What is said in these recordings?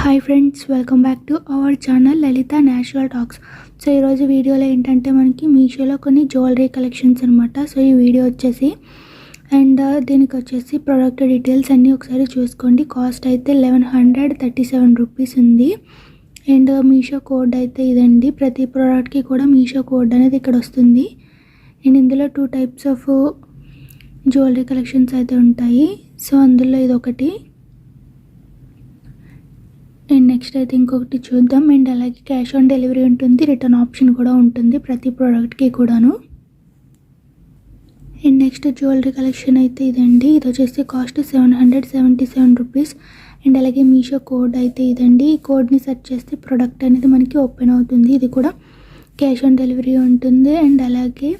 Hi friends, welcome back to our channel Lalitha natural talks. So ఈరోజు వీడియోలో ఏంటంటే మనకి మీషోలో కొన్ని జ్యువెలరీ కలెక్షన్స్ అనమాట. సో ఈ వీడియో వచ్చేసి దీనికి వచ్చేసి ప్రోడక్ట్ డీటెయిల్స్ అన్నీ ఒకసారి చూసుకోండి. కాస్ట్ అయితే 1137 రూపీస్ ఉంది. అండ్ మీషో కోడ్ అయితే ఇదండి. ప్రతి ప్రోడక్ట్కి కూడా మీషో కోడ్ అనేది ఇక్కడ వస్తుంది. అండ్ ఇందులో 2 టైప్స్ ఆఫ్ జ్యువెలరీ కలెక్షన్స్ అయితే ఉంటాయి. సో అందులో ఇది ఒకటి. అండ్ నెక్స్ట్ అయితే ఇంకొకటి చూద్దాం. అండ్ అలాగే క్యాష్ ఆన్ డెలివరీ ఉంటుంది, రిటర్న్ ఆప్షన్ కూడా ఉంటుంది ప్రతి ప్రోడక్ట్కి కూడాను. అండ్ నెక్స్ట్ జ్యువెలరీ కలెక్షన్ అయితే ఇదండి. ఇది వచ్చేసి కాస్ట్ 777 రూపీస్. అండ్ అలాగే మీషో కోడ్ అయితే ఇదండి. ఈ కోడ్ని సెర్చ్ చేస్తే ప్రోడక్ట్ అనేది మనకి ఓపెన్ అవుతుంది. ఇది కూడా క్యాష్ ఆన్ డెలివరీ ఉంటుంది అండ్ అలాగే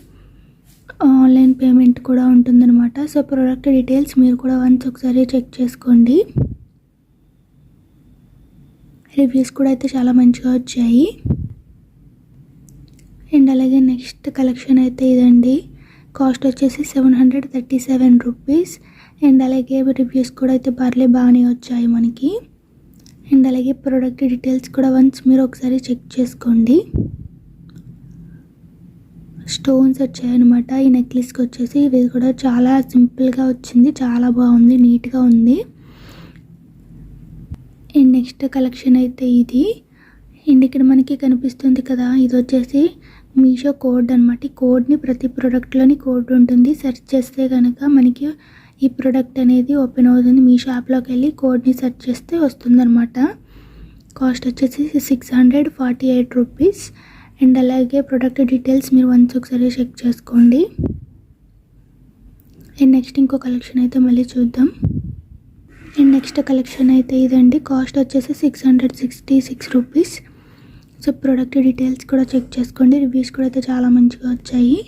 ఆన్లైన్ పేమెంట్ కూడా ఉంటుందన్నమాట. సో ప్రోడక్ట్ డీటెయిల్స్ మీరు కూడా వన్స్ ఒకసారి చెక్ చేసుకోండి. రివ్యూస్ కూడా అయితే చాలా మంచిగా వచ్చాయి. అండ్ అలాగే నెక్స్ట్ కలెక్షన్ అయితే ఇదండి. కాస్ట్ వచ్చేసి 737 రూపీస్. అండ్ అలాగే రివ్యూస్ కూడా అయితే బాగానే వచ్చాయి మనకి. అండ్ అలాగే ప్రోడక్ట్ డీటెయిల్స్ కూడా వన్స్ మీరు ఒకసారి చెక్ చేసుకోండి. స్టోన్స్ వచ్చాయన్నమాట ఈ నెక్లెస్కి వచ్చేసి. ఇది కూడా చాలా సింపుల్గా వచ్చింది, చాలా బాగుంది, నీట్గా ఉంది. అండ్ నెక్స్ట్ కలెక్షన్ అయితే ఇది. అండ్ ఇక్కడ మనకి కనిపిస్తుంది కదా, ఇది వచ్చేసి మీషో కోడ్ అనమాట. ఈ కోడ్ని ప్రతి ప్రోడక్ట్లోని కోడ్ ఉంటుంది. సెర్చ్ చేస్తే కనుక మనకి ఈ ప్రోడక్ట్ అనేది ఓపెన్ అవుతుంది. మీషో యాప్లోకి వెళ్ళి కోడ్ని సెర్చ్ చేస్తే వస్తుందన్నమాట. కాస్ట్ వచ్చేసి 648 రూపీస్. అండ్ అలాగే ప్రోడక్ట్ డీటెయిల్స్ మీరు వన్స్ ఒకసారి చెక్ చేసుకోండి. అండ్ నెక్స్ట్ ఇంకో కలెక్షన్ అయితే మళ్ళీ చూద్దాం. అండ్ నెక్స్ట్ కలెక్షన్ అయితే ఇదండి. కాస్ట్ వచ్చేసి 666 రూపీస్. సో ప్రోడక్ట్ డీటెయిల్స్ కూడా చెక్ చేసుకోండి. రివ్యూస్ కూడా అయితే చాలా మంచిగా వచ్చాయి.